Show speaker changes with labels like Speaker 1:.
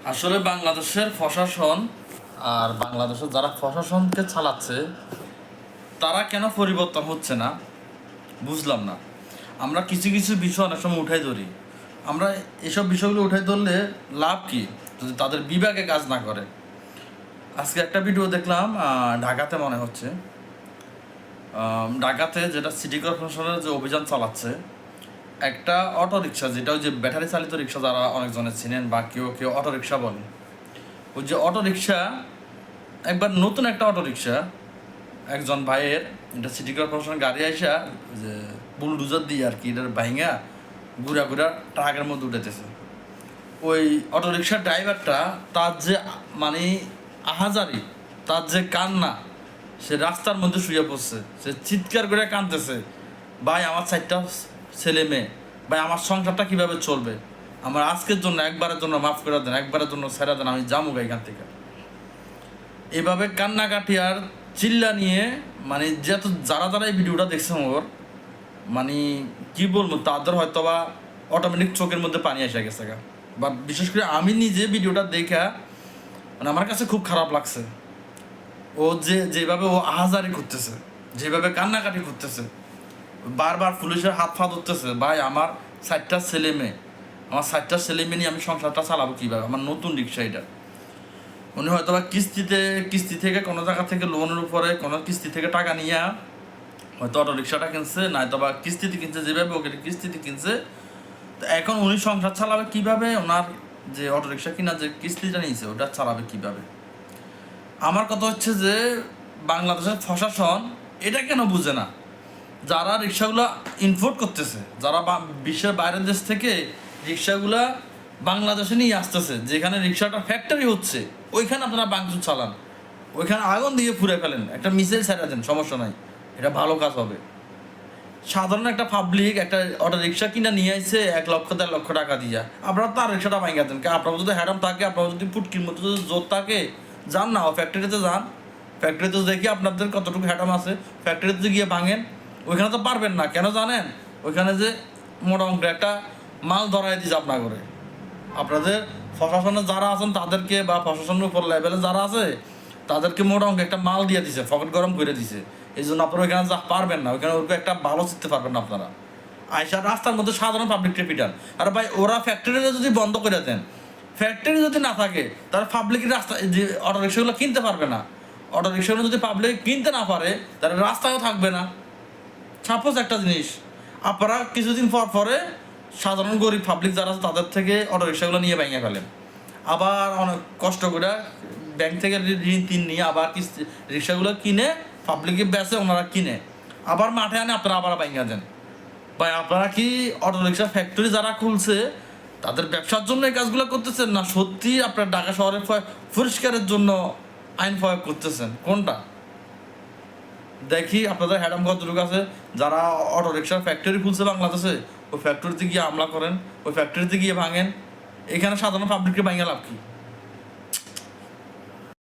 Speaker 1: আসলে বাংলাদেশের প্রশাসন আর বাংলাদেশের যারা প্রশাসনকে চালাচ্ছে তারা কেন পরিবর্তন হচ্ছে না বুঝলাম না। আমরা কিছু কিছু বিষয় অনেক সময় উঠাই ধরি, আমরা এসব বিষয়গুলো উঠাই ধরলে লাভ কি যদি তাদের বিভাগে কাজ না করে। আজকে একটা ভিডিও দেখলাম, ঢাকাতে মনে হচ্ছে, ঢাকাতে যেটা সিটি কর্পোরেশনের যে অভিযান চালাচ্ছে, একটা অটো রিক্সা, যেটা ওই যে ব্যাটারি চালিত রিক্সা, যারা অনেকজনে চিনেন বা কেউ কেউ অটো রিক্সা বলে, ওই যে অটো রিক্সা, একবার নতুন একটা অটো রিক্সা একজন ভাইয়ের, এটা সিটি কর্পোরেশনের গাড়ি আইসা যে বুলডুজার দিয়ে আর কি এটার ভাইঙা ঘুরা ঘুরা ট্রাকের মধ্যে উঠেতেছে। ওই অটো রিক্সার ড্রাইভারটা, তার যে মানে আহাজারি, তার যে কান্না, সে রাস্তার মধ্যে শুয়ে পড়ছে, সে চিৎকার করে কাঁদতেছে, ভাই আমার 4টা ছেলে মেয়ে, ভাই আমার সংসারটা কীভাবে চলবে, আমার আজকের জন্য একবারের জন্য মাফ করে দেন, একবারের জন্য ছেড়ে দেন, আমি যাবো এখান থেকে। এভাবে কান্নাকাটি আর চিল্লা নিয়ে, মানে যত যারা যারা এই ভিডিওটা দেখছে ওর, মানে কি বলবো, তাদের হয়তো বা অটোমেটিক চোখের মধ্যে পানি এসে গেছে গা। বা বিশেষ করে আমি নিজে ভিডিওটা দেখা মানে আমার কাছে খুব খারাপ লাগছে। ও যেভাবে ও আহাজারি করতেছে, যেভাবে কান্নাকাটি করতেছে, বারবার পুলিশের হাত পা ধরতেছে, ভাই আমার 4টা ছেলে মেয়ে, আমার 4টা ছেলে মেয়ে নিয়ে আমি সংসারটা চালাবো কীভাবে, আমার নতুন রিক্সা এটা। উনি হয়তো বা কিস্তি থেকে কোনো জায়গা থেকে লোনের উপরে কোনো কিস্তি থেকে টাকা নিয়ে হয়তো অটো রিক্সাটা কিনছে, নয়তো বা কিস্তিতে কিনছে, যেভাবে ওকে কিস্তিতে কিনছে। তো এখন উনি সংসার চালাবে কীভাবে, ওনার যে অটো রিক্সা কিনা যে কিস্তিটা নিয়েছে ওটা চালাবে কীভাবে। আমার কথা হচ্ছে যে বাংলাদেশের প্রশাসন এটা কেন বুঝে না, যারা রিক্সাগুলো ইম্পোর্ট করতেছে, যারা বিশ্বের বাইরের দেশ থেকে রিক্সাগুলা বাংলাদেশে নিয়ে আসতেছে, যেখানে রিক্সাটা ফ্যাক্টরি হচ্ছে, ওইখানে আপনারা বাংচুর চালান, ওইখানে আগুন দিয়ে পুড়ে ফেলেন, একটা মিসাইল ছেড়ে দেন, সমস্যা নাই, এটা ভালো কাজ হবে। সাধারণ একটা পাবলিক একটা অটো রিক্সা কিনা নিয়ে আসছে 1 লক্ষ 1.5 লক্ষ টাকা দিয়ে, আপনারা তার রিক্সাটা ভাঙা দেন। আপনার যদি হ্যাডাম থাকে, আপনার যদি ফুটকির মধ্যে যদি জোর থাকে, যান না ফ্যাক্টরিতে যান, ফ্যাক্টরিতে দেখি আপনাদের কতটুকু হ্যাডাম আছে, ফ্যাক্টরিতে গিয়ে ভাঙেন। ওইখানে তো পারবেন না, কেন জানেন, ওইখানে যে মোটা অঙ্কের একটা মাল ধরাই দিয়েছে আপনার করে। আপনাদের প্রশাসনে যারা আছেন তাদেরকে, বা প্রশাসনের উপর লেভেলে যারা আছে তাদেরকে মোটা অঙ্কে একটা মাল দিয়ে দিছে, পকেট গরম করে দিছে। এই জন্য আপনারা ওইখানে যা পারবেন না, ওইখানে ওরকম একটা ভালো শিখতে পারবেন না আপনারা। আইসা রাস্তার মধ্যে সাধারণ পাবলিক ট্রেপিটার, আর ভাই ওরা ফ্যাক্টরিটা যদি বন্ধ করে দেন, ফ্যাক্টরি যদি না থাকে, তাহলে পাবলিকের রাস্তা যে অটো রিক্সাগুলো কিনতে পারবে না। অটো রিক্সাগুলো যদি পাবলিক কিনতে না পারে, তাহলে রাস্তাও থাকবে না। সাপোজ একটা জিনিস, আপনারা কিছুদিন পর পরে সাধারণ গরিব পাবলিক যারা আছে তাদের থেকে অটো রিক্সাগুলো নিয়ে ভেঙে ফেলেন, আবার অনেক কষ্ট করে ব্যাংক থেকে ঋণ নিয়ে আবার কিস্তি রিক্সাগুলো কিনে পাবলিকে বেচে, ওনারা কিনে আবার মাঠে আনে, আপনারা আবার ভেঙে দেন। ভাই আপনারা কি অটো রিক্সা ফ্যাক্টরি যারা খুলছে তাদের ব্যবসার জন্য এই কাজগুলো করতেছেন, না সত্যি আপনার ঢাকা শহরে পরিষ্কারের জন্য আইন প্রয়োগ করতেছেন, কোনটা? দেখি আপনাদের হ্যাডাম কতটুকু আছে। যারা অটো রিক্সার ফ্যাক্টরি খুলছে বাংলাদেশে, ওই ফ্যাক্টরিতে গিয়ে হামলা করেন, ওই ফ্যাক্টরিতে গিয়ে ভাঙেন, এখানে সাধারণ পাবলিককে ভাঙে লাভ কি?